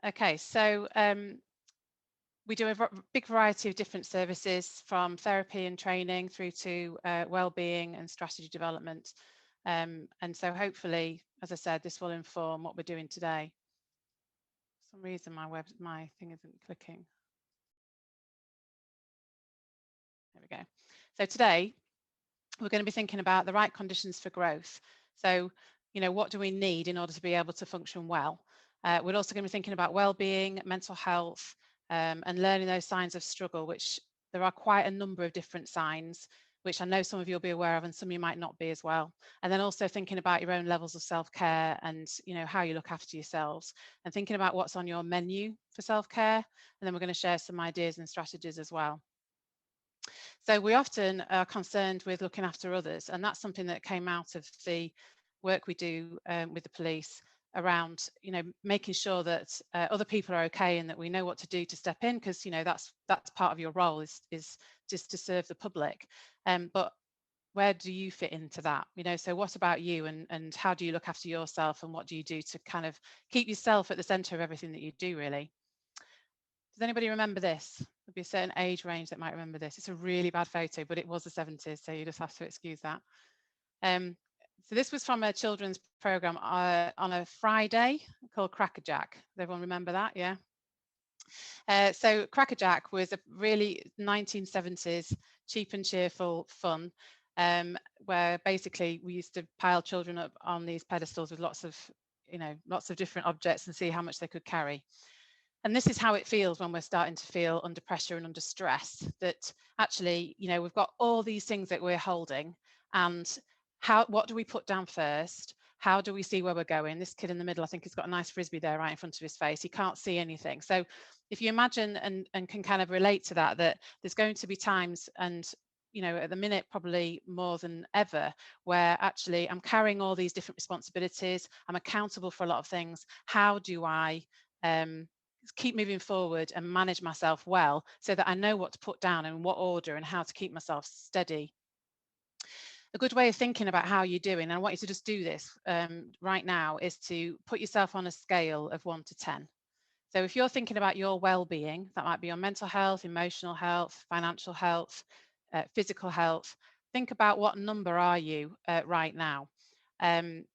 Okay, so we do a big variety of different services, from therapy and training through to wellbeing and strategy development. And so hopefully, as I said, this will inform what we're doing today. For some reason my thing isn't clicking. There we go. So today we're going to be thinking about the right conditions for growth. So, what do we need in order to be able to function well? We're also going to be thinking about well-being, mental health, and learning those signs of struggle, which there are quite a number of different signs, which I know some of you will be aware of and some you might not be as well. And then also thinking about your own levels of self-care and how you look after yourselves, and thinking about what's on your menu for self-care. And then we're going to share some ideas and strategies as well. So we often are concerned with looking after others, and that's something that came out of the work we do with the police around, making sure that other people are okay and that we know what to do to step in, because that's part of your role is just to serve the public. But where do you fit into that? So what about you, and how do you look after yourself, and what do you do to kind of keep yourself at the center of everything that you do, really? Does anybody remember this? There'll be a certain age range that might remember this. It's a really bad photo, but it was the 70s, so you just have to excuse that. So this was from a children's program on a Friday called Crackerjack. Does everyone remember that? Yeah. So Crackerjack was a really 1970s cheap and cheerful fun, where basically we used to pile children up on these pedestals with lots of different objects and see how much they could carry. And this is how it feels when we're starting to feel under pressure and under stress, that actually, we've got all these things that we're holding, and what do we put down first? How do we see where we're going? This kid in the middle, I think, has got a nice frisbee there right in front of his face. He can't see anything. So if you imagine and can kind of relate to that there's going to be times, and at the minute probably more than ever, where actually I'm carrying all these different responsibilities. I'm accountable for a lot of things. How do I keep moving forward and manage myself well, so that I know what to put down and what order, and how to keep myself steady? A good way of thinking about how you're doing, and I want you to just do this right now, is to put yourself on a scale of 1 to 10. So if you're thinking about your well-being, that might be your mental health, emotional health, financial health, physical health. Think about what number are you right now. That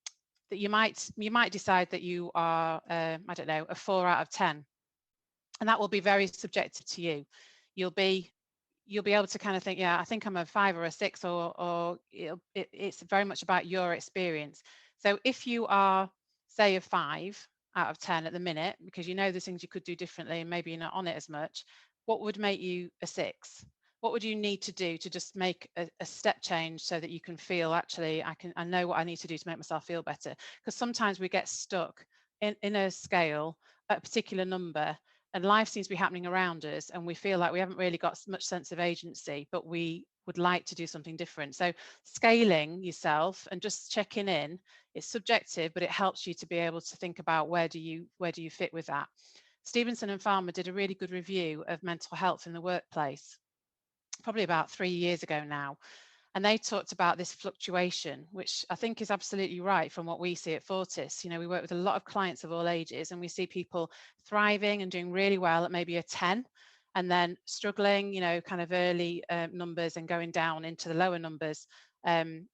you might decide that you are, I don't know, a 4 out of 10. And that will be very subjective to you. You'll be able to kind of think, yeah, I think I'm a 5 or a 6, or it's very much about your experience. So if you are, say, a 5 out of 10 at the minute, because there's things you could do differently and maybe you're not on it as much, what would make you a 6? What would you need to do to just make a step change, so that you can feel, actually, I know what I need to do to make myself feel better? Because sometimes we get stuck in a scale at a particular number, and life seems to be happening around us, and we feel like we haven't really got much sense of agency, but we would like to do something different. So scaling yourself and just checking in, it's subjective, but it helps you to be able to think about where do you fit with that. Stevenson and Farmer did a really good review of mental health in the workplace, probably about 3 years ago now. And they talked about this fluctuation, which I think is absolutely right from what we see at Fortis. We work with a lot of clients of all ages, and we see people thriving and doing really well at maybe a 10, and then struggling, kind of early numbers, and going down into the lower numbers, and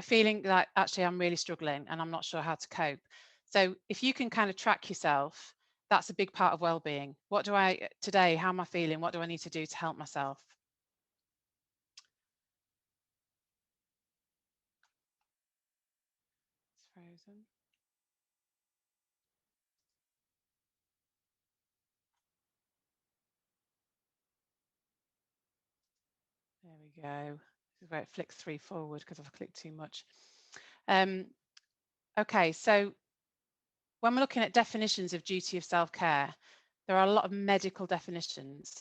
feeling like, actually, I'm really struggling and I'm not sure how to cope. So if you can kind of track yourself, that's a big part of well-being. Today, how am I feeling? What do I need to do to help myself? Frozen. There we go. This is where it flicks 3 forward because I've clicked too much. Okay, so when we're looking at definitions of duty of self-care, there are a lot of medical definitions.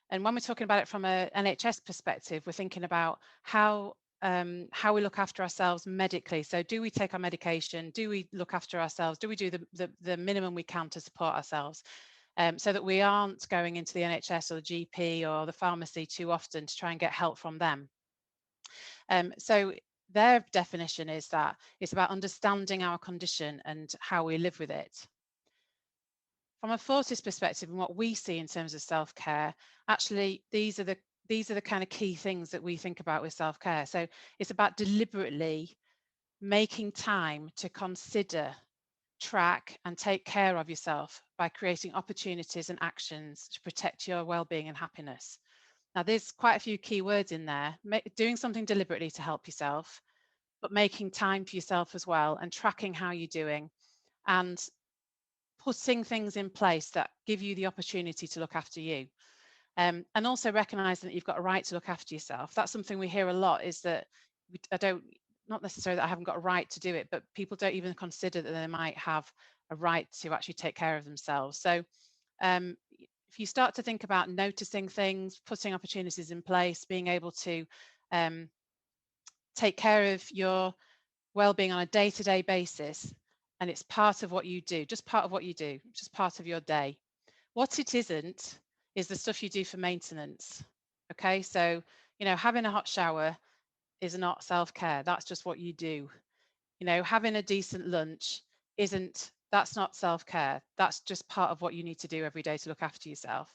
And when we're talking about it from an NHS perspective, we're thinking about how we look after ourselves medically. So do we take our medication? Do we look after ourselves? Do we do the minimum we can to support ourselves? So that we aren't going into the NHS or the GP or the pharmacy too often to try and get help from them. So their definition is that it's about understanding our condition and how we live with it. from a Fortis perspective and what we see in terms of self-care, actually these are the kind of key things that we think about with self-care. So it's about deliberately making time to consider, track and take care of yourself by creating opportunities and actions to protect your well-being and happiness. Now, there's quite a few key words in there. Doing something deliberately to help yourself, but making time for yourself as well, and tracking how you're doing, and putting things in place that give you the opportunity to look after you. And also recognizing that you've got a right to look after yourself. That's something we hear a lot, is that not necessarily that I haven't got a right to do it, but people don't even consider that they might have a right to actually take care of themselves. So if you start to think about noticing things, putting opportunities in place, being able to take care of your well-being on a day-to-day basis, and it's part of what you do, just part of what you do, just part of your day. What it isn't is the stuff you do for maintenance. Okay, so having a hot shower is not self-care. That's just what you do. Having a decent lunch that's not self-care. That's just part of what you need to do every day to look after yourself.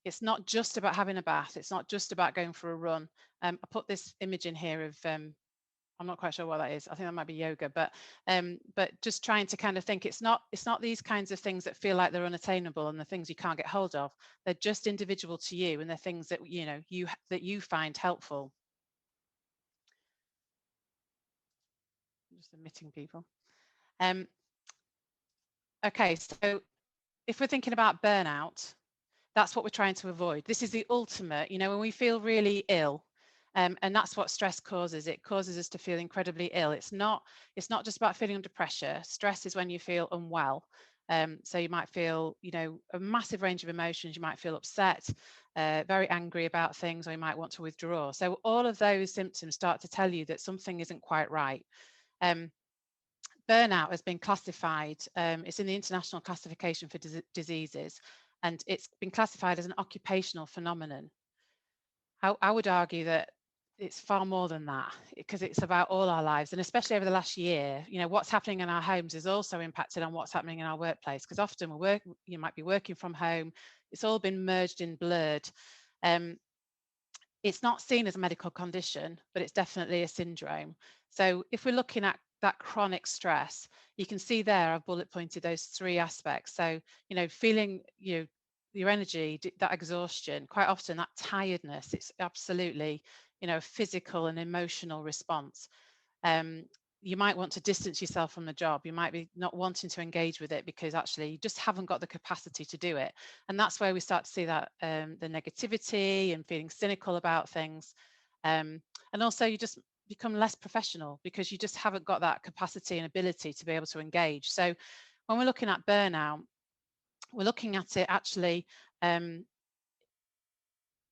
It's not just about having a bath. It's not just about going for a run. I put this image in here of I'm not quite sure what that is. I think that might be yoga, but just trying to kind of think it's not these kinds of things that feel like they're unattainable and the things you can't get hold of. They're just individual to you, and they're things that you find helpful. I'm just omitting people. Okay, so if we're thinking about burnout, that's what we're trying to avoid. This is the ultimate, when we feel really ill, and that's what stress causes. It causes us to feel incredibly ill. It's not just about feeling under pressure. Stress is when you feel unwell. So you might feel, a massive range of emotions. You might feel upset, very angry about things, or you might want to withdraw. So all of those symptoms start to tell you that something isn't quite right. Burnout has been classified, it's in the International Classification for Diseases, and it's been classified as an occupational phenomenon. I would argue that it's far more than that, because it's about all our lives, and especially over the last year, what's happening in our homes is also impacted on what's happening in our workplace, because often you might be working from home. It's all been merged and blurred. It's not seen as a medical condition, but it's definitely a syndrome. So if we're looking at that chronic stress, you can see there I've bullet pointed those three aspects. So, feeling your energy, that exhaustion, quite often that tiredness, it's absolutely, a physical and emotional response. You might want to distance yourself from the job. You might be not wanting to engage with it because actually you just haven't got the capacity to do it. And that's where we start to see that the negativity and feeling cynical about things. And also you just become less professional because you just haven't got that capacity and ability to be able to engage. So when we're looking at burnout, we're looking at it actually,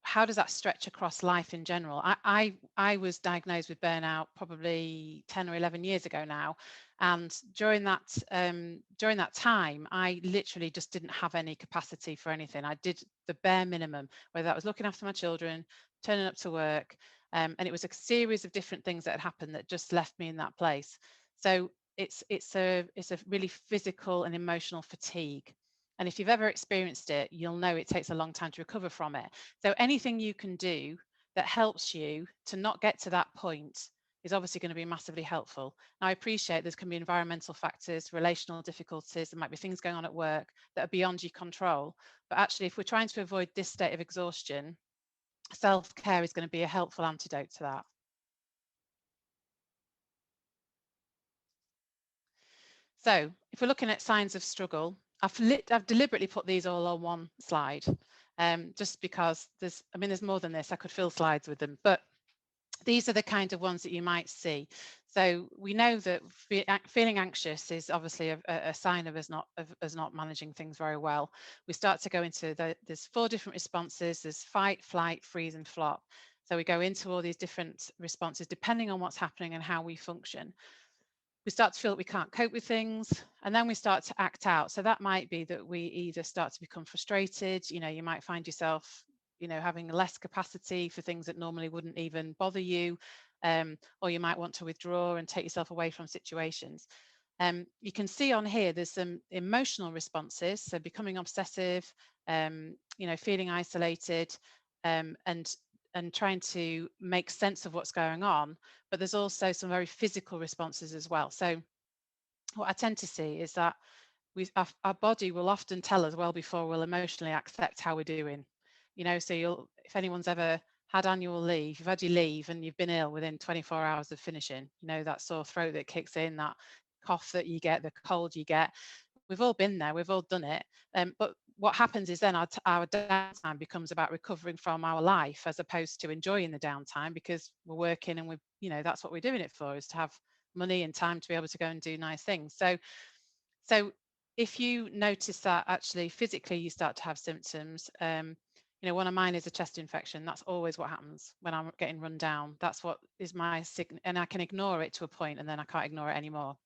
how does that stretch across life in general? I was diagnosed with burnout probably 10 or 11 years ago now, and during that time, I literally just didn't have any capacity for anything. I did the bare minimum, whether that was looking after my children, turning up to work, and it was a series of different things that had happened that just left me in that place. So it's a really physical and emotional fatigue. And if you've ever experienced it, you'll know it takes a long time to recover from it. So anything you can do that helps you to not get to that point is obviously going to be massively helpful. Now, I appreciate there can be environmental factors, relational difficulties, there might be things going on at work that are beyond your control. But actually, if we're trying to avoid this state of exhaustion, self-care is going to be a helpful antidote to that. So if we're looking at signs of struggle, I've deliberately put these all on one slide, just because there's more than this. I could fill slides with them, but these are the kind of ones that you might see. So we know that feeling anxious is obviously a sign of us not managing things very well. We start to go into there's 4 different responses. There's fight, flight, freeze, and flop. So we go into all these different responses depending on what's happening and how we function. We start to feel that we can't cope with things, and then we start to act out. So that might be that we either start to become frustrated. You might find yourself having less capacity for things that normally wouldn't even bother you, or you might want to withdraw and take yourself away from situations. You can see on here there's some emotional responses, so becoming obsessive, feeling isolated, and trying to make sense of what's going on. But there's also some very physical responses as well. So what I tend to see is that our body will often tell us well before we'll emotionally accept how we're doing. So if anyone's ever had annual leave, you've had your leave and you've been ill within 24 hours of finishing, that sore throat that kicks in, that cough that you get, the cold you get. We've all been there, we've all done it. But what happens is then our downtime becomes about recovering from our life as opposed to enjoying the downtime, because we're working and that's what we're doing it for, is to have money and time to be able to go and do nice things. So if you notice that actually physically you start to have symptoms, one of mine is a chest infection. That's always what happens when I'm getting run down. That's what is my signal, and I can ignore it to a point, and then I can't ignore it anymore.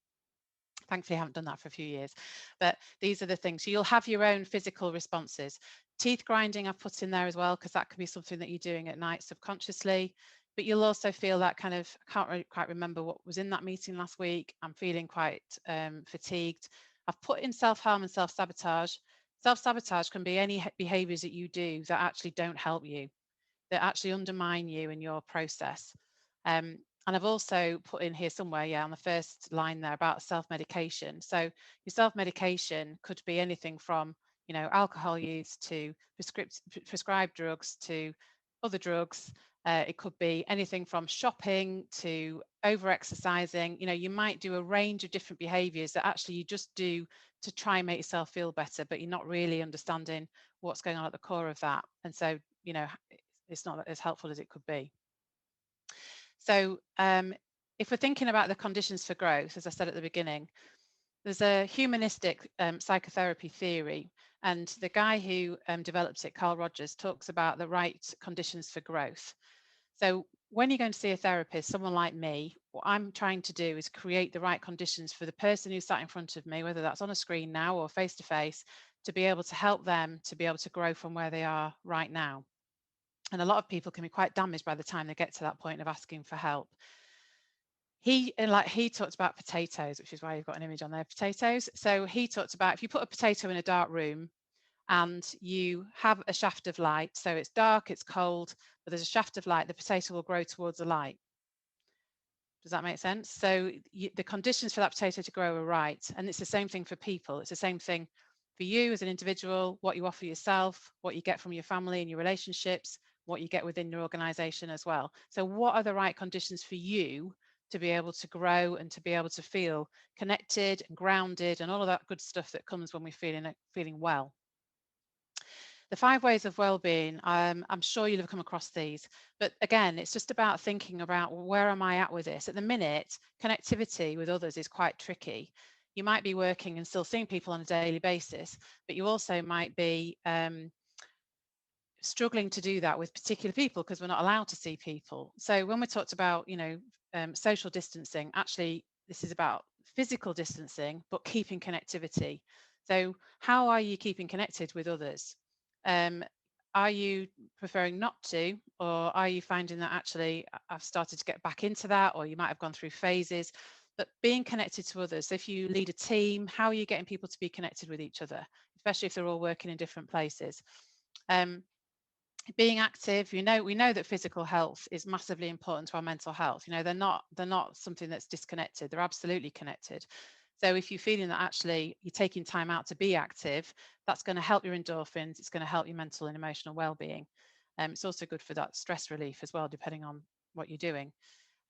Thankfully, I haven't done that for a few years. But these are the things. So you'll have your own physical responses. Teeth grinding I've put in there as well, because that could be something that you're doing at night subconsciously. But you'll also feel that kind of, I can't really quite remember what was in that meeting last week. I'm feeling quite fatigued. I've put in self-harm and self-sabotage. Self-sabotage can be any behaviors that you do that actually don't help you, that actually undermine you and your process. And I've also put in here somewhere, on the first line there, about self-medication. So your self-medication could be anything from, alcohol use to prescribed drugs to other drugs. It could be anything from shopping to over-exercising. You might do a range of different behaviors that actually you just do to try and make yourself feel better, but you're not really understanding what's going on at the core of that. And so, it's not as helpful as it could be. So if we're thinking about the conditions for growth, as I said at the beginning, there's a humanistic psychotherapy theory, and the guy who developed it, Carl Rogers, talks about the right conditions for growth. So when you're going to see a therapist, someone like me, what I'm trying to do is create the right conditions for the person who's sat in front of me, whether that's on a screen now or face to face, to be able to help them to be able to grow from where they are right now. And a lot of people can be quite damaged by the time they get to that point of asking for help. He talked about potatoes, which is why you've got an image on there, potatoes. So he talked about, if you put a potato in a dark room and you have a shaft of light, so it's dark, it's cold, but there's a shaft of light, the potato will grow towards the light. Does that make sense? So the conditions for that potato to grow are right. And it's the same thing for people. It's the same thing for you as an individual, what you offer yourself, what you get from your family and your relationships, what you get within your organization as well. So what are the right conditions for you to be able to grow and to be able to feel connected and grounded and all of that good stuff that comes when we're feeling well? The 5 ways of well-being, I'm sure you'll have come across these, but again, it's just about thinking about, where am I at with this? At the minute, connectivity with others is quite tricky. You might be working and still seeing people on a daily basis, but you also might be struggling to do that with particular people because we're not allowed to see people. So when we talked about, social distancing, actually, this is about physical distancing, but keeping connectivity. So how are you keeping connected with others? Are you preferring not to, or are you finding that actually I've started to get back into that, or you might have gone through phases? But being connected to others, if you lead a team, how are you getting people to be connected with each other, especially if they're all working in different places? Being active, we know that physical health is massively important to our mental health. They're not something that's disconnected, they're absolutely connected. So if you're feeling that actually you're taking time out to be active, that's going to help your endorphins, it's going to help your mental and emotional well-being. It's also good for that stress relief as well, depending on what you're doing.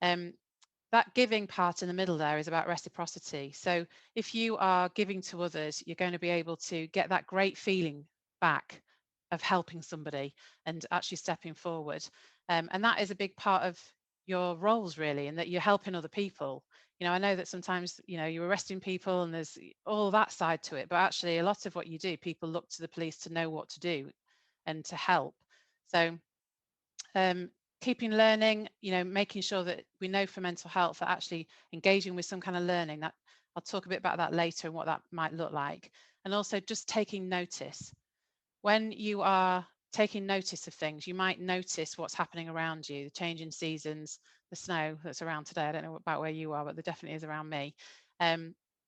That giving part in the middle there is about reciprocity. So if you are giving to others, you're going to be able to get that great feeling back of helping somebody and actually stepping forward. And that is a big part of your roles, really, and that you're helping other people. I know that sometimes, you're arresting people and there's all that side to it, but actually a lot of what you do, people look to the police to know what to do and to help. So keeping learning, making sure that we know for mental health that actually engaging with some kind of learning, that I'll talk a bit about that later and what that might look like. And also just taking notice. When you are taking notice of things, you might notice what's happening around you, the change in seasons, the snow that's around today. I don't know about where you are, but there definitely is around me.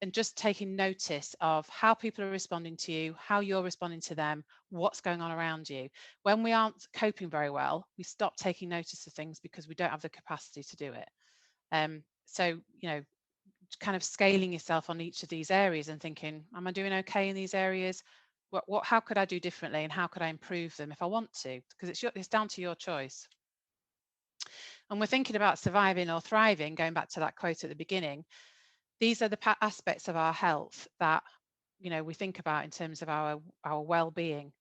just taking notice of how people are responding to you, how you're responding to them, what's going on around you. When we aren't coping very well, we stop taking notice of things because we don't have the capacity to do it. So, kind of scaling yourself on each of these areas and thinking, am I doing okay in these areas? How could I do differently, and how could I improve them if I want to? Because it's down to your choice. And we're thinking about surviving or thriving, going back to that quote at the beginning. These are the aspects of our health that we think about in terms of our well-being.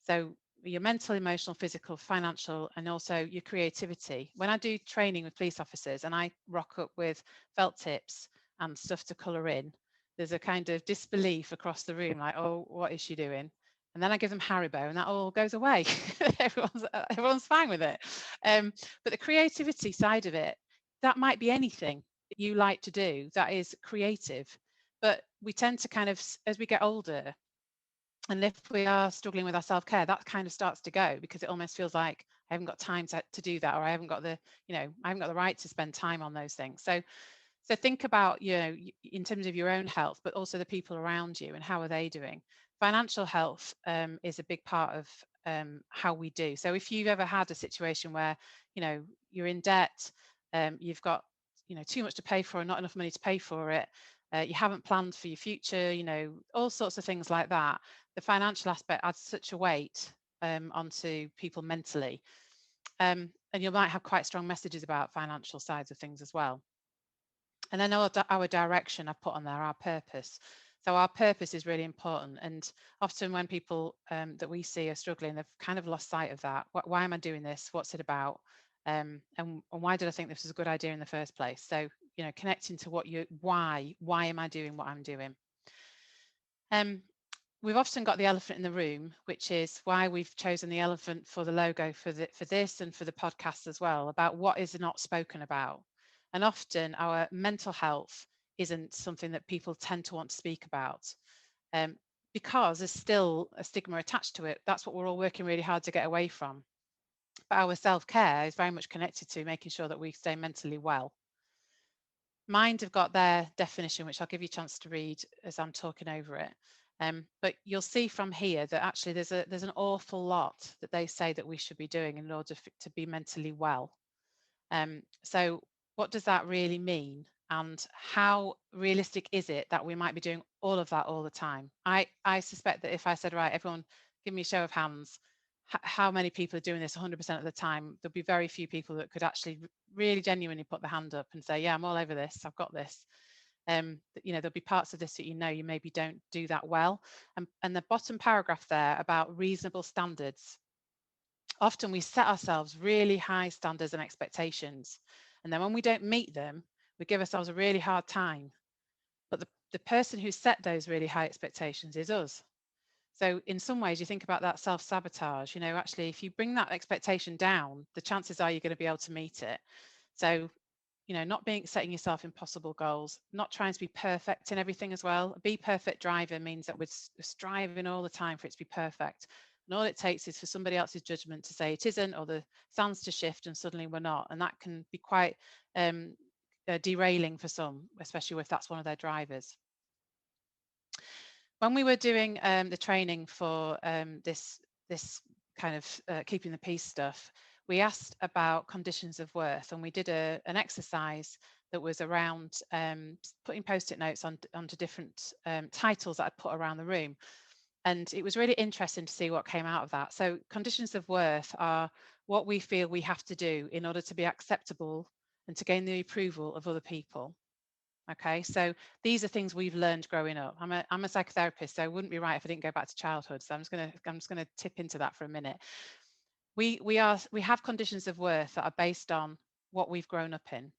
So your mental, emotional, physical, financial, and also your creativity. When I do training with police officers and I rock up with felt tips and stuff to colour in, there's a kind of disbelief across the room, like, oh, what is she doing? And then I give them Haribo and that all goes away. everyone's fine with it. But the creativity side of it, that might be anything that you like to do that is creative. But we tend to kind of, as we get older, and if we are struggling with our self-care, that kind of starts to go, because it almost feels like I haven't got time to do that, or I haven't got the right to spend time on those things. So think about, in terms of your own health, but also the people around you and how are they doing. Financial health is a big part of how we do. So if you've ever had a situation where, you're in debt, you've got, too much to pay for and not enough money to pay for it, you haven't planned for your future, all sorts of things like that. The financial aspect adds such a weight onto people mentally. And you might have quite strong messages about financial sides of things as well. And then our direction, I put on there, our purpose. So our purpose is really important. And often when people that we see are struggling, they've kind of lost sight of that. Why am I doing this? What's it about? And why did I think this was a good idea in the first place? So, connecting to why am I doing what I'm doing? We've often got the elephant in the room, which is why we've chosen the elephant for the logo for this and for the podcast as well, about what is not spoken about. And often our mental health isn't something that people tend to want to speak about because there's still a stigma attached to it. That's what we're all working really hard to get away from. But our self-care is very much connected to making sure that we stay mentally well. Mind have got their definition, which I'll give you a chance to read as I'm talking over it. But you'll see from here that actually there's an awful lot that they say that we should be doing in order to be mentally well. So what does that really mean? And how realistic is it that we might be doing all of that all the time? I suspect that if I said, right, everyone, give me a show of hands, how many people are doing this 100% of the time, there'll be very few people that could actually really genuinely put their hand up and say, yeah, I'm all over this, I've got this. There'll be parts of this that you maybe don't do that well. And the bottom paragraph there about reasonable standards. Often we set ourselves really high standards and expectations. And then when we don't meet them, we give ourselves a really hard time. But the person who set those really high expectations is us. So in some ways, you think about that self-sabotage, actually, if you bring that expectation down, the chances are you're going to be able to meet it. So, not setting yourself impossible goals, not trying to be perfect in everything as well. A be perfect driver means that we're striving all the time for it to be perfect. And all it takes is for somebody else's judgment to say it isn't, or the sands to shift and suddenly we're not. And that can be quite derailing for some, especially if that's one of their drivers. When we were doing the training for this kind of keeping the peace stuff, we asked about conditions of worth, and we did an exercise that was around putting post-it notes onto different titles that I'd put around the room. And it was really interesting to see what came out of that. So conditions of worth are what we feel we have to do in order to be acceptable and to gain the approval of other people. Okay, so these are things we've learned growing up. I'm a psychotherapist, so it wouldn't be right if I didn't go back to childhood. So I'm just gonna tip into that for a minute. We have conditions of worth that are based on what we've grown up in.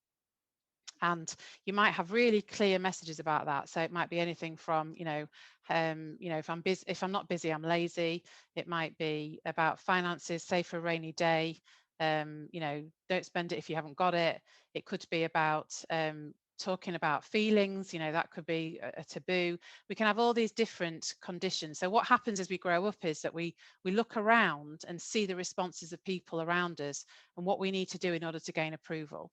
And you might have really clear messages about that. So it might be anything from, if I'm busy, if I'm not busy, I'm lazy. It might be about finances, save for a rainy day. Don't spend it if you haven't got it. It could be about talking about feelings, that could be a taboo. We can have all these different conditions. So what happens as we grow up is that we look around and see the responses of people around us and what we need to do in order to gain approval.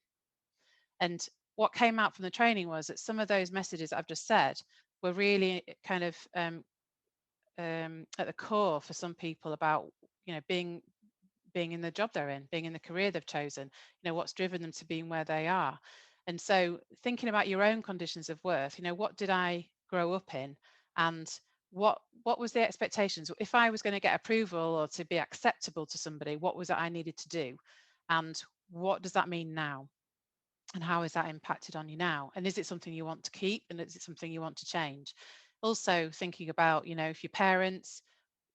And what came out from the training was that some of those messages I've just said, were really kind of at the core for some people about, being in the job they're in, being in the career they've chosen, what's driven them to being where they are. And so thinking about your own conditions of worth, what did I grow up in, and what was the expectations? If I was going to get approval or to be acceptable to somebody, what was it I needed to do? And what does that mean now? And how is that impacted on you now? And is it something you want to keep, and is it something you want to change? Also thinking about, if your parents,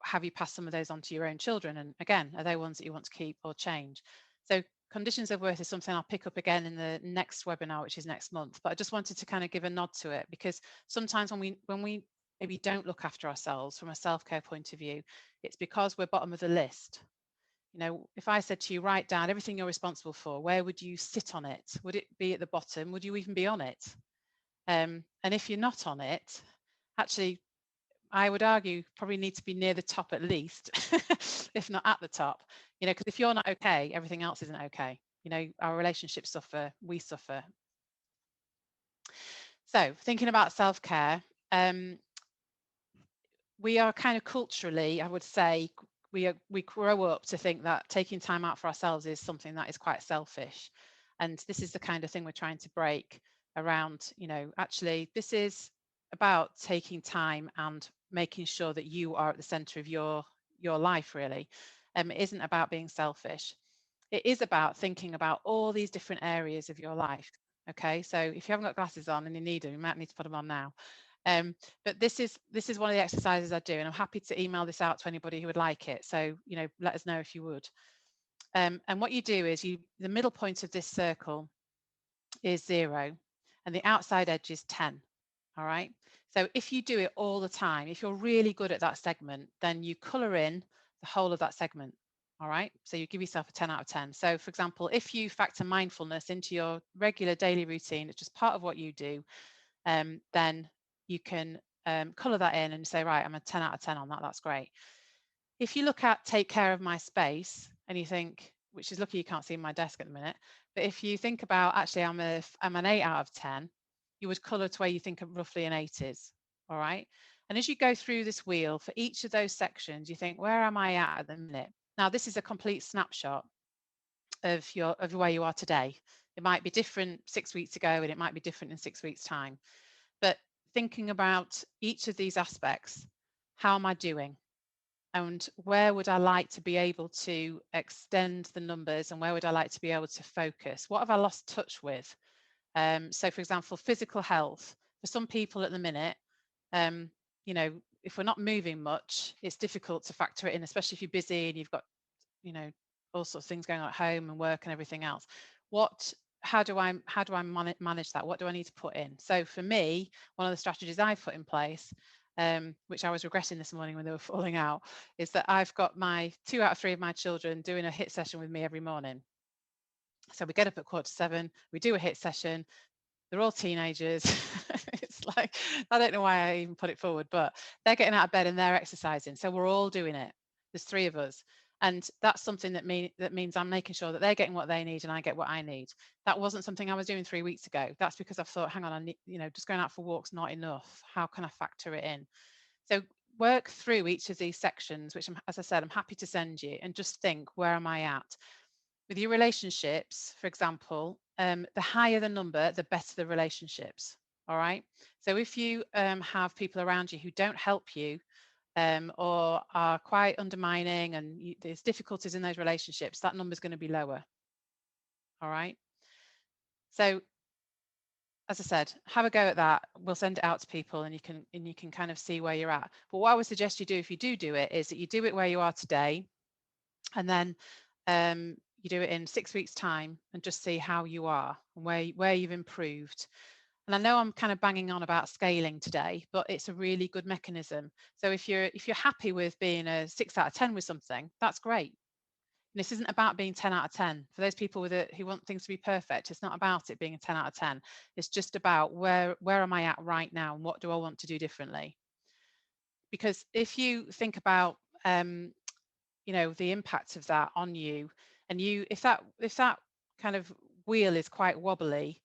have you passed some of those on to your own children? And again, are they ones that you want to keep or change? So conditions of worth is something I'll pick up again in the next webinar, which is next month. But I just wanted to kind of give a nod to it, because sometimes when we maybe don't look after ourselves from a self-care point of view, it's because we're bottom of the list. If I said to you, write down everything you're responsible for, where would you sit on it? Would it be at the bottom? Would you even be on it? And if you're not on it, actually, I would argue probably need to be near the top at least, if not at the top, because if you're not okay, everything else isn't okay. Our relationships suffer, we suffer. So thinking about self-care, we are kind of culturally, I would say, we grow up to think that taking time out for ourselves is something that is quite selfish. And this is the kind of thing we're trying to break around, actually, this is about taking time and making sure that you are at the center of your life, really. It isn't about being selfish. It is about thinking about all these different areas of your life. Okay, so if you haven't got glasses on and you need them, you might need to put them on now. But this is one of the exercises I do, and I'm happy to email this out to anybody who would like it. So, let us know if you would. And what you do is the middle point of this circle is 0, and the outside edge is 10. All right. So if you do it all the time, if you're really good at that segment, then you color in the whole of that segment. All right. So you give yourself a 10 out of 10. So for example, if you factor mindfulness into your regular daily routine, it's just part of what you do, then you can color that in and say, right, I'm a 10 out of 10 on that. That's great. If you look at take care of my space and you think, which is lucky you can't see my desk at the minute, but if you think about actually I'm an 8 out of 10, you would color to where you think roughly an 8 is. All right. And as you go through this wheel for each of those sections, you think, where am I at the minute? Now, this is a complete snapshot of where you are today. It might be different 6 weeks ago, and it might be different in 6 weeks' time. But thinking about each of these aspects, how am I doing? And where would I like to be able to extend the numbers, and where would I like to be able to focus? What have I lost touch with? So for example, physical health. For some people at the minute, if we're not moving much, it's difficult to factor it in, especially if you're busy and you've got, all sorts of things going on at home and work and everything else. How do I manage that? What do I need to put in? So for me, one of the strategies I've put in place, which I was regretting this morning when they were falling out, is that I've got my 2 out of 3 of my children doing a HIIT session with me every morning. So we get up at 6:45, we do a HIIT session. They're all teenagers. It's like, I don't know why I even put it forward, but they're getting out of bed and they're exercising. So we're all doing it. There's 3 of us. And that's something that means I'm making sure that they're getting what they need and I get what I need. That wasn't something I was doing 3 weeks ago. That's because I've thought, hang on, I need, just going out for walks not enough. How can I factor it in? So work through each of these sections, which, as I said, I'm happy to send you, and just think, where am I at? With your relationships, for example, the higher the number, the better the relationships. All right. So if you have people around you who don't help you, or are quite undermining, and there's difficulties in those relationships, that number is going to be lower. All right. So as I said, have a go at that. We'll send it out to people, and you can kind of see where you're at. But what I would suggest you do, if you do it, is that you do it where you are today, and then you do it in 6 weeks' time, and just see how you are and where you've improved. And I know I'm kind of banging on about scaling today, but it's a really good mechanism. So if you're happy with being a 6 out of 10 with something, that's great. And this isn't about being 10 out of 10. For those people who want things to be perfect, it's not about it being a 10 out of 10. It's just about where am I at right now, and what do I want to do differently? Because if you think about the impact of that on you, and if that kind of wheel is quite wobbly,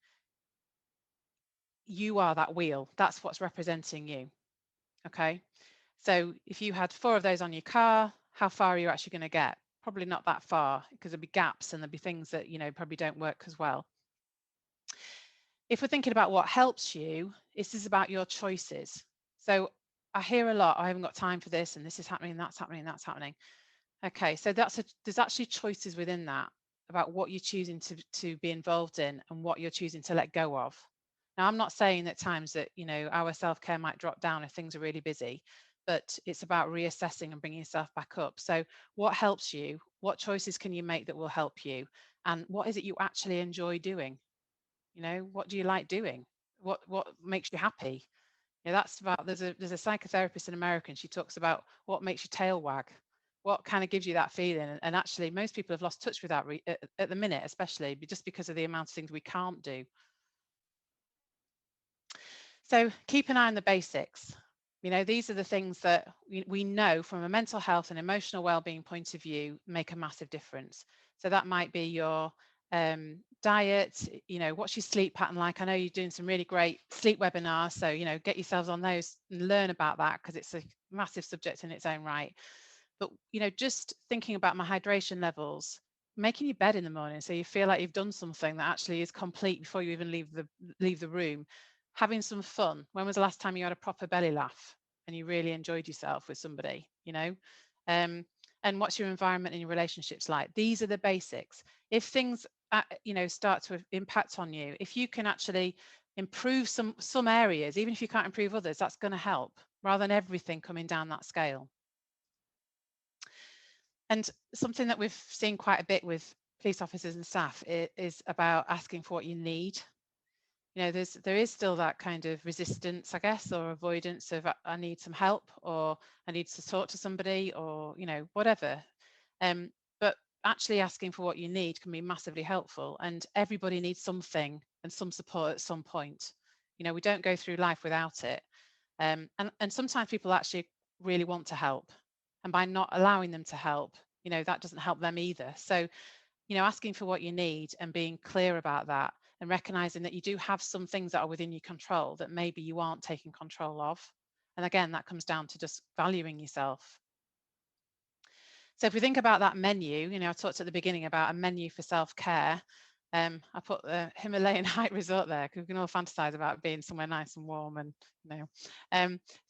you are that wheel. That's what's representing you. Okay. So if you had 4 of those on your car, how far are you actually going to get? Probably not that far, because there'll be gaps and there'll be things that, probably don't work as well. If we're thinking about what helps you, this is about your choices. So I hear a lot, I haven't got time for this, and this is happening, that's happening, that's happening. Okay, so there's actually choices within that about what you're choosing to be involved in and what you're choosing to let go of. Now, I'm not saying that times that, our self-care might drop down if things are really busy, but it's about reassessing and bringing yourself back up. So what helps you? What choices can you make that will help you? And what is it you actually enjoy doing? What do you like doing? What makes you happy? That's about, there's a psychotherapist in America, and she talks about what makes your tail wag, what kind of gives you that feeling. And actually, most people have lost touch with that at the minute, especially just because of the amount of things we can't do. So keep an eye on the basics. These are the things that we know from a mental health and emotional well-being point of view make a massive difference. So that might be your diet, what's your sleep pattern like? I know you're doing some really great sleep webinars, so get yourselves on those and learn about that, because it's a massive subject in its own right. But just thinking about my hydration levels, making your bed in the morning so you feel like you've done something that actually is complete before you even leave the room. Having some fun. When was the last time you had a proper belly laugh and you really enjoyed yourself with somebody? And what's your environment and your relationships like? These are the basics. If things start to impact on you, if you can actually improve some areas, even if you can't improve others, that's going to help, rather than everything coming down that scale. And something that we've seen quite a bit with police officers and staff is about asking for what you need. There is still that kind of resistance, I guess, or avoidance of I need some help, or I need to talk to somebody, or whatever. But actually asking for what you need can be massively helpful, and everybody needs something and some support at some point. We don't go through life without it. And sometimes people actually really want to help, and by not allowing them to help, that doesn't help them either. So asking for what you need and being clear about that, and recognizing that you do have some things that are within your control that maybe you aren't taking control of. And again, that comes down to just valuing yourself. So if we think about that menu, I talked at the beginning about a menu for self-care. I put the Himalayan hike resort there because we can all fantasize about being somewhere nice and warm, and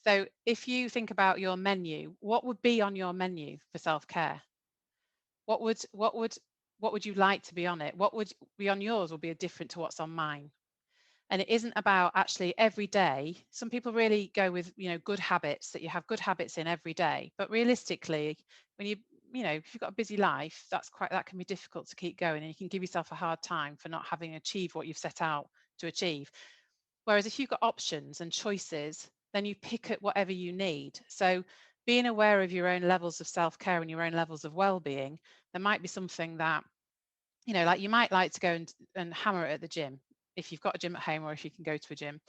so if you think about your menu, what would be on your menu for self-care? What would you like to be on it? What would be on yours will be different to what's on mine. And it isn't about actually every day. Some people really go with good habits, that you have good habits in every day, but realistically, when if you've got a busy life, that can be difficult to keep going, and you can give yourself a hard time for not having achieved what you've set out to achieve. Whereas if you've got options and choices, then you pick at whatever you need. So being aware of your own levels of self-care and your own levels of well-being, there might be something that like you might like to go and hammer it at the gym, if you've got a gym at home, or if you can go to a gym.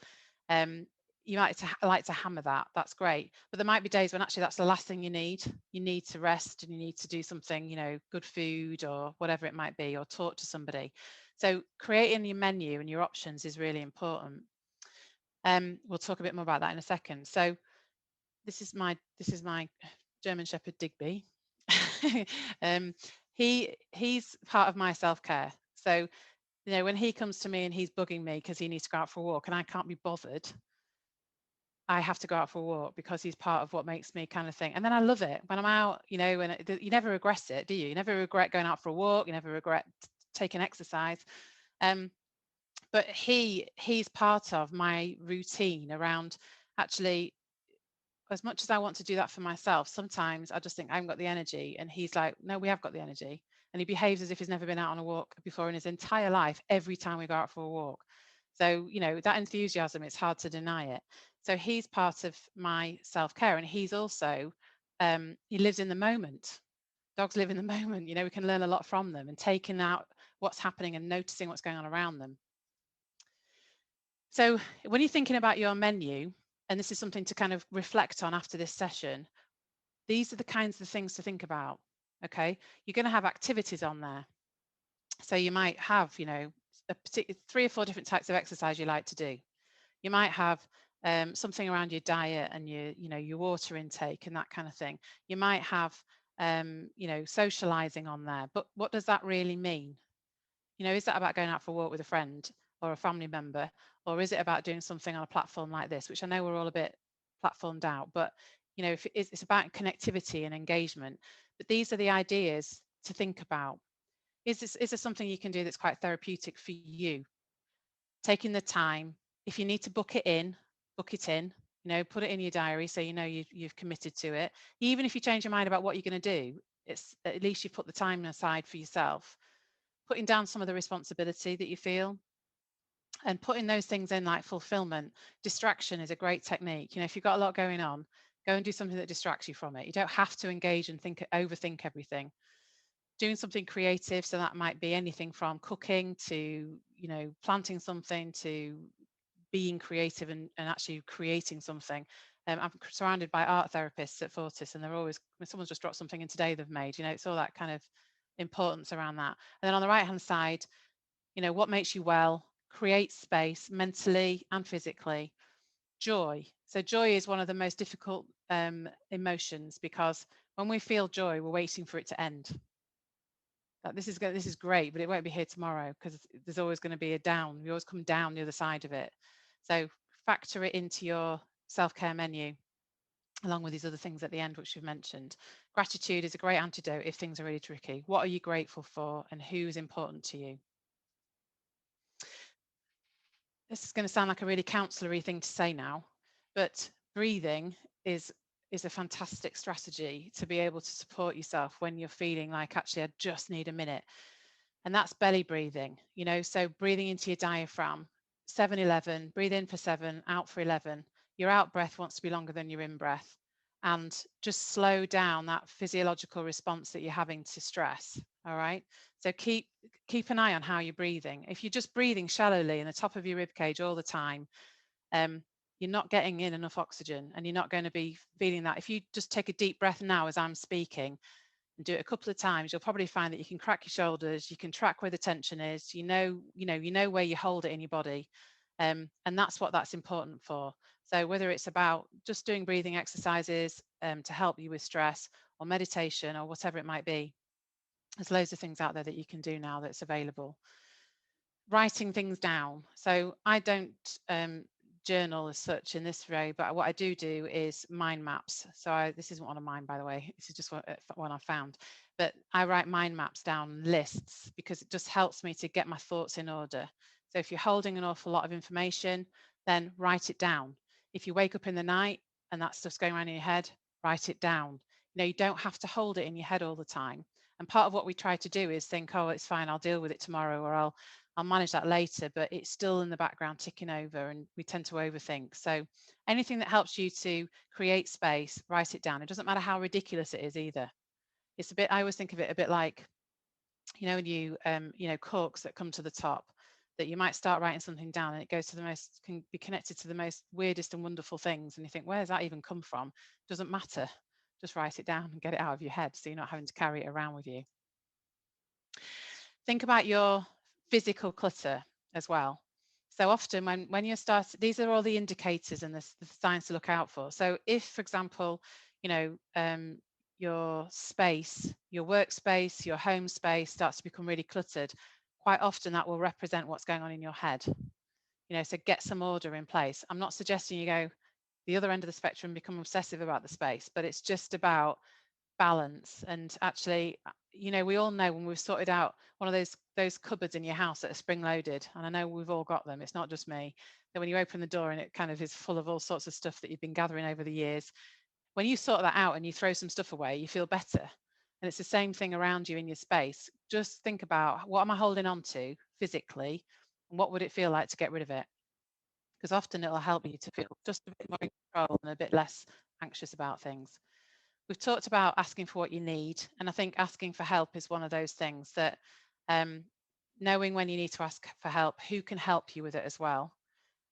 You might like to hammer that. That's great. But there might be days when actually that's the last thing you need. You need to rest, and you need to do something, good food or whatever it might be, or talk to somebody. So creating your menu and your options is really important. We'll talk a bit more about that in a second. So this is my German Shepherd Digby. He's part of my self-care. So when he comes to me and he's bugging me because he needs to go out for a walk and I can't be bothered, I have to go out for a walk because he's part of what makes me kind of think. And then I love it when I'm out, and you never regret it, do you? You never regret going out for a walk. You never regret taking exercise. But he's part of my routine around, actually, as much as I want to do that for myself, sometimes I just think I haven't got the energy. And he's like, no, we have got the energy. And he behaves as if he's never been out on a walk before in his entire life, every time we go out for a walk. So, that enthusiasm, it's hard to deny it. So he's part of my self-care. And he's also, he lives in the moment. Dogs live in the moment. We can learn a lot from them, and taking out what's happening and noticing what's going on around them. So when you're thinking about your menu, and this is something to kind of reflect on after this session, these are the kinds of things to think about. Okay, you're going to have activities on there. So you might have, a particular 3 or 4 different types of exercise you like to do. You might have something around your diet and your water intake and that kind of thing. You might have socializing on there. But what does that really mean? Is that about going out for a walk with a friend or a family member, or is it about doing something on a platform like this, which I know we're all a bit platformed out, but if it's about connectivity and engagement. But these are the ideas to think about. Is there something you can do that's quite therapeutic for you? Taking the time, if you need to book it in, put it in your diary so you've committed to it. Even if you change your mind about what you're going to do, it's at least you've put the time aside for yourself. Putting down some of the responsibility that you feel and putting those things in, like fulfillment. Distraction is a great technique. If you've got a lot going on, go and do something that distracts you from it. You don't have to engage and overthink everything. Doing something creative, so that might be anything from cooking to planting something, to being creative and actually creating something. I'm surrounded by art therapists at Fortis, and they're always, when someone's just dropped something in today they've made, it's all that kind of importance around that. And then on the right hand side, what makes you well, create space mentally and physically. Joy. So joy is one of the most difficult emotions, because when we feel joy, we're waiting for it to end. This is great, but it won't be here tomorrow, because there's always going to be a down. You always come down the other side of it. So factor it into your self-care menu, along with these other things at the end, which you've mentioned. Gratitude is a great antidote if things are really tricky. What are you grateful for, and who's important to you? This is going to sound like a really counselor-y thing to say now, but breathing is a fantastic strategy to be able to support yourself when you're feeling like, actually, I just need a minute. And that's belly breathing, so breathing into your diaphragm. 7-11, breathe in for 7, out for 11. Your out breath wants to be longer than your in breath. And just slow down that physiological response that you're having to stress. All right. So keep an eye on how you're breathing. If you're just breathing shallowly in the top of your rib cage all the time, you're not getting in enough oxygen, and you're not going to be feeling that. If you just take a deep breath now as I'm speaking, and do it a couple of times, you'll probably find that you can crack your shoulders, you can track where the tension is, you know where you hold it in your body. And that's what that's important for. So whether it's about just doing breathing exercises to help you with stress, or meditation, or whatever it might be, there's loads of things out there that you can do now that's available. Writing things down. So I don't journal as such in this way, but what I do is mind maps. So this isn't one of mine, by the way. This is just one I found. But I write mind maps down, lists, because it just helps me to get my thoughts in order. So if you're holding an awful lot of information, then write it down. If you wake up in the night and that stuff's going around in your head, write it down. You don't have to hold it in your head all the time. And part of what we try to do is think, oh, it's fine, I'll deal with it tomorrow, or I'll manage that later, but it's still in the background ticking over, and we tend to overthink. So anything that helps you to create space, write it down. It doesn't matter how ridiculous it is either. It's a bit, I always think of it a bit like, when you, corks that come to the top, that you might start writing something down and it goes to can be connected to the most weirdest and wonderful things. And you think, where does that even come from? Doesn't matter. Just write it down and get it out of your head, so you're not having to carry it around with you. Think about your physical clutter as well. So often when you start, these are all the indicators and the signs to look out for. So if, for example, your space, your workspace, your home space starts to become really cluttered, quite often that will represent what's going on in your head. So get some order in place. I'm not suggesting you go the other end of the spectrum, become obsessive about the space, but it's just about balance. And actually, we all know when we've sorted out one of those cupboards in your house that are spring loaded, and I know we've all got them, it's not just me, that when you open the door and it kind of is full of all sorts of stuff that you've been gathering over the years, when you sort that out and you throw some stuff away, you feel better. And it's the same thing around you in your space. Just think about, what am I holding on to physically, and what would it feel like to get rid of it? Because often it'll help you to feel just a bit more in control and a bit less anxious about things. We've talked about asking for what you need, and I think asking for help is one of those things that knowing when you need to ask for help, who can help you with it as well,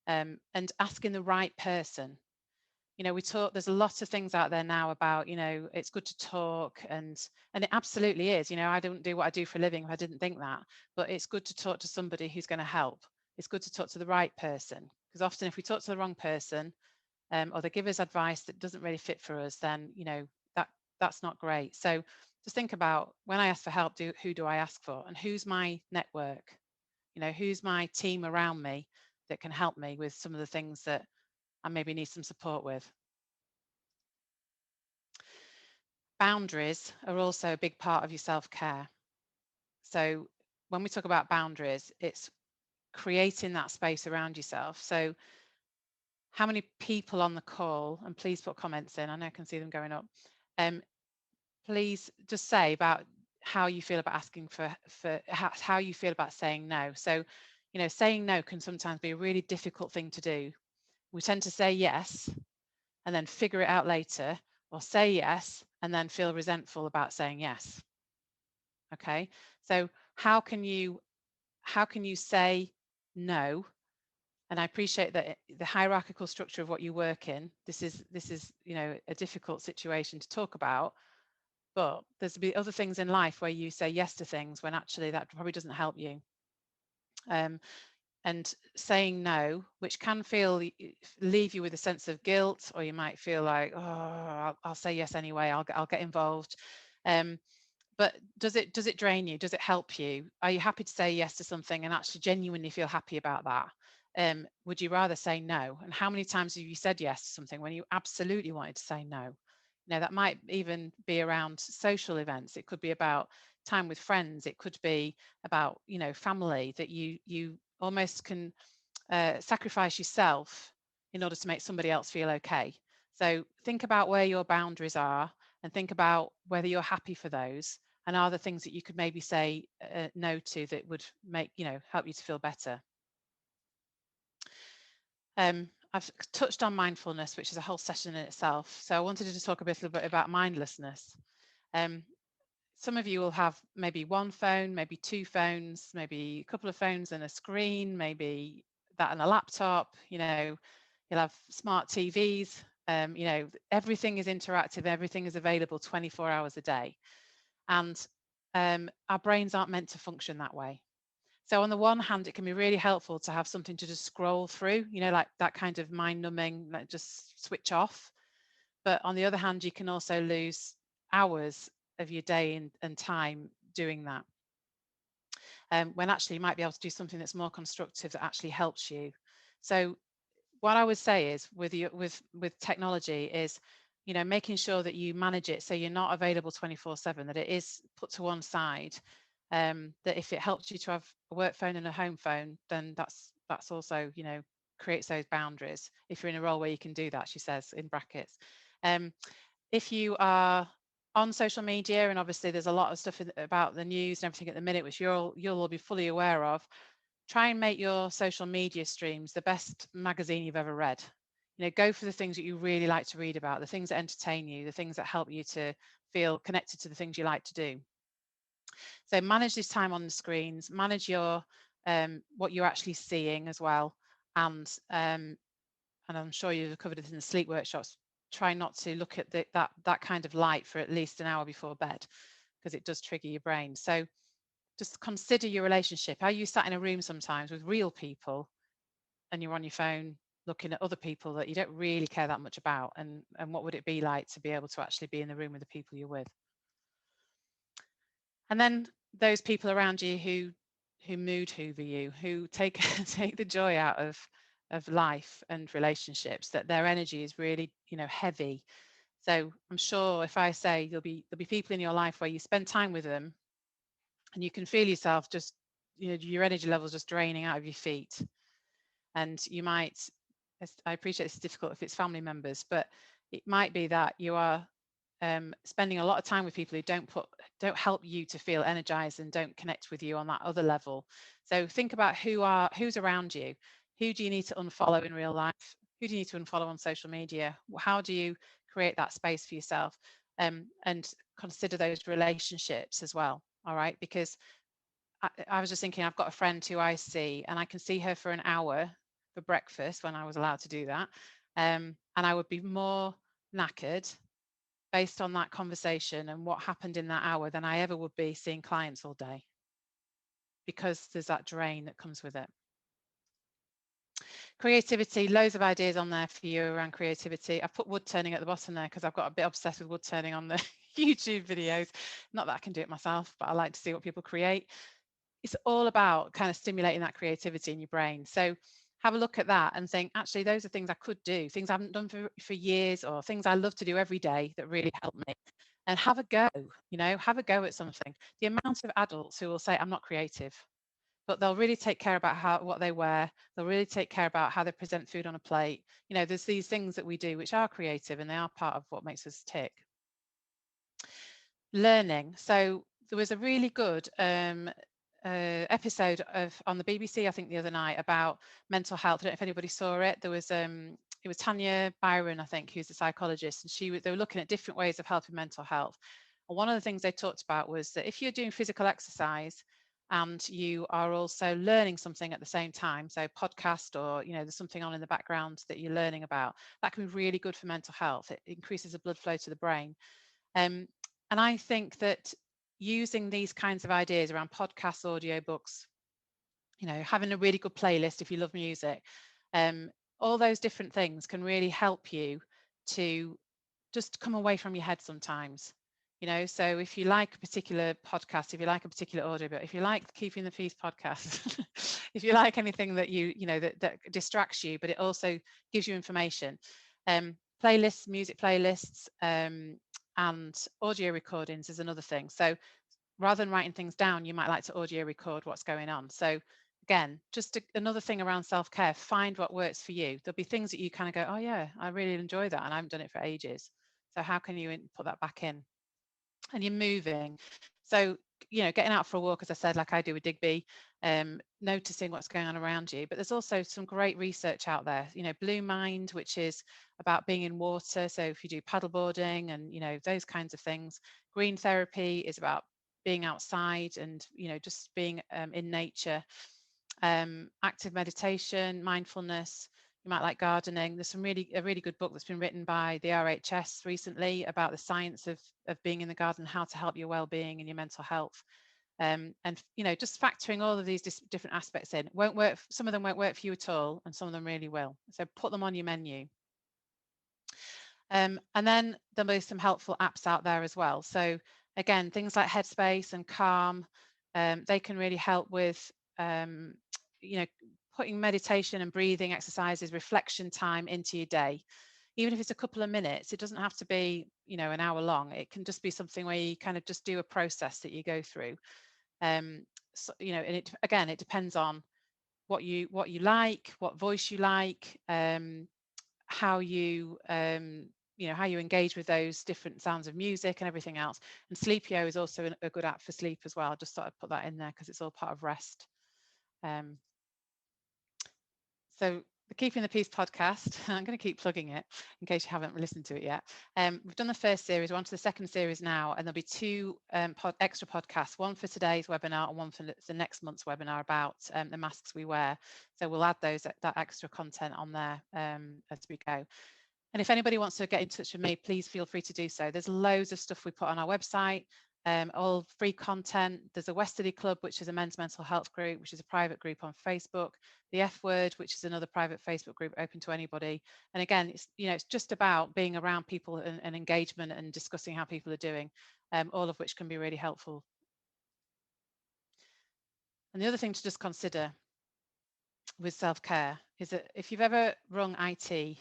and asking the right person. There's a lot of things out there now about, it's good to talk, and it absolutely is. I don't do what I do for a living if I didn't think that, but it's good to talk to somebody who's going to help. It's good to talk to the right person, because often if we talk to the wrong person, or they give us advice that doesn't really fit for us, then that's not great. So just think about, when I ask for help, who do I ask for, and who's my network? Who's my team around me that can help me with some of the things that I maybe need some support with. Boundaries are also a big part of your self-care. So when we talk about boundaries, it's creating that space around yourself. So how many people on the call, and please put comments in, I know I can see them going up, please just say about how you feel about asking for how you feel about saying no. So saying no can sometimes be a really difficult thing to do. We tend to say yes and then figure it out later, or say yes and then feel resentful about saying yes. Okay, so how can you say no? And I appreciate that the hierarchical structure of what you work in, this is a difficult situation to talk about, but there's be other things in life where you say yes to things when actually that probably doesn't help you. And saying no, which can leave you with a sense of guilt, or you might feel like, oh, I'll say yes anyway, I'll get involved. But does it drain you? Does it help you? Are you happy to say yes to something and actually genuinely feel happy about that? Would you rather say no? And how many times have you said yes to something when you absolutely wanted to say no? That might even be around social events. It could be about time with friends. It could be about family, that you almost can sacrifice yourself in order to make somebody else feel okay. So think about where your boundaries are, and think about whether you're happy for those, and are there things that you could maybe say no to that would make help you to feel better. I've touched on mindfulness, which is a whole session in itself. So I wanted to talk a little bit about mindlessness. Some of you will have maybe one phone, maybe two phones, maybe a couple of phones and a screen, maybe that and a laptop. You'll have smart TVs. Everything is interactive, everything is available 24 hours a day. And our brains aren't meant to function that way. So on the one hand, it can be really helpful to have something to just scroll through, like that kind of mind numbing, like just switch off. But on the other hand, you can also lose hours of your day and time doing that. When actually you might be able to do something that's more constructive that actually helps you. So what I would say is with technology is, making sure that you manage it so you're not available 24/7, that it is put to one side. That if it helps you to have a work phone and a home phone, then that's also, creates those boundaries. If you're in a role where you can do that, she says in brackets. If you are on social media, and obviously there's a lot of stuff about the news and everything at the minute, which you'll all be fully aware of, try and make your social media streams the best magazine you've ever read. Go for the things that you really like to read about, the things that entertain you, the things that help you to feel connected to the things you like to do. So manage this time on the screens, manage your what you're actually seeing as well, and I'm sure you've covered it in the sleep workshops. Try not to look at that kind of light for at least an hour before bed, because it does trigger your brain. So just consider your relationship. Are you sat in a room sometimes with real people and you're on your phone looking at other people that you don't really care that much about? And what would it be like to be able to actually be in the room with the people you're with? And then those people around you who mood hoover you, who take the joy out of life and relationships, that their energy is really heavy. So I'm sure if I say there'll be people in your life where you spend time with them and you can feel yourself just your energy levels just draining out of your feet. And you might, I appreciate this is difficult if it's family members, but it might be that you are spending a lot of time with people who don't help you to feel energized and don't connect with you on that other level. So think about who's around you. Who do you need to unfollow in real life? Who do you need to unfollow on social media? How do you create that space for yourself? And consider those relationships as well. All right, because I was just thinking, I've got a friend who I see, and I can see her for an hour for breakfast when I was allowed to do that, and I would be more knackered based on that conversation and what happened in that hour than I ever would be seeing clients all day, because there's that drain that comes with it. Creativity, loads of ideas on there for you around creativity. I've put wood turning at the bottom there because I've got a bit obsessed with wood turning on the YouTube videos. Not that I can do it myself, but I like to see what people create. It's all about kind of stimulating that creativity in your brain. So have a look at that and think, actually, those are things I could do, things I haven't done for years, or things I love to do every day that really help me. And have a go, have a go at something. The amount of adults who will say, I'm not creative, but they'll really take care about what they wear. They'll really take care about how they present food on a plate. There's these things that we do which are creative, and they are part of what makes us tick. Learning. So there was a really good episode on the BBC, I think, the other night about mental health. I don't know if anybody saw it. There was it was Tanya Byron, I think, who's a psychologist, and they were looking at different ways of helping mental health. And one of the things they talked about was that if you're doing physical exercise and you are also learning something at the same time, so podcast, or there's something on in the background that you're learning about, that can be really good for mental health. It increases the blood flow to the brain. And I think that using these kinds of ideas around podcasts, audiobooks, having a really good playlist if you love music, all those different things can really help you to just come away from your head sometimes. So if you like a particular podcast, if you like a particular audiobook, if you like Keeping the Peace podcast, if you like anything that that distracts you, but it also gives you information, playlists, music playlists, and audio recordings is another thing. So rather than writing things down, you might like to audio record what's going on. So again, just another thing around self-care, find what works for you. There'll be things that you kind of go, oh yeah, I really enjoy that, and I haven't done it for ages. So how can you put that back in? And you're moving. So, getting out for a walk, as I said, like I do with Digby, noticing what's going on around you. But there's also some great research out there, Blue Mind, which is about being in water. So if you do paddleboarding and, those kinds of things. Green therapy is about being outside and, just being in nature. Active meditation, mindfulness. You might like gardening. There's a really good book that's been written by the RHS recently about the science of being in the garden, how to help your well-being and your mental health. And just factoring all of these different aspects in. Won't work. Some of them won't work for you at all, and some of them really will. So put them on your menu. And then there'll be some helpful apps out there as well. So again, things like Headspace and Calm, they can really help with putting meditation and breathing exercises, reflection time into your day. Even if it's a couple of minutes, it doesn't have to be, an hour long. It can just be something where you kind of just do a process that you go through. So, and it depends on what you like, what voice you like, how you how you engage with those different sounds of music and everything else. And Sleepio is also a good app for sleep as well. I just thought I'd put that in there because it's all part of rest. So the Keeping the Peace podcast, I'm going to keep plugging it in case you haven't listened to it yet. We've done the first series, we're on to the second series now, and there'll be two extra podcasts, one for today's webinar and one for the next month's webinar about the masks we wear. So we'll add that extra content on there as we go. And if anybody wants to get in touch with me, please feel free to do so. There's loads of stuff we put on our website, all free content. There's a Westerly Club, which is a men's mental health group, which is a private group on Facebook. The F Word, which is another private Facebook group open to anybody. And again, it's just about being around people and engagement and discussing how people are doing, all of which can be really helpful. And the other thing to just consider with self-care is that if you've ever rung IT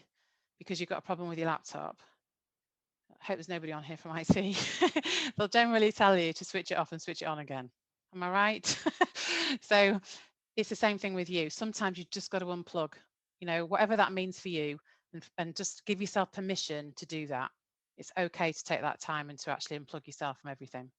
because you've got a problem with your laptop, I hope there's nobody on here from IT, they'll generally tell you to switch it off and switch it on again. Am I right? So it's the same thing with you. Sometimes you just got to unplug, whatever that means for you, and just give yourself permission to do that. It's okay to take that time and to actually unplug yourself from everything.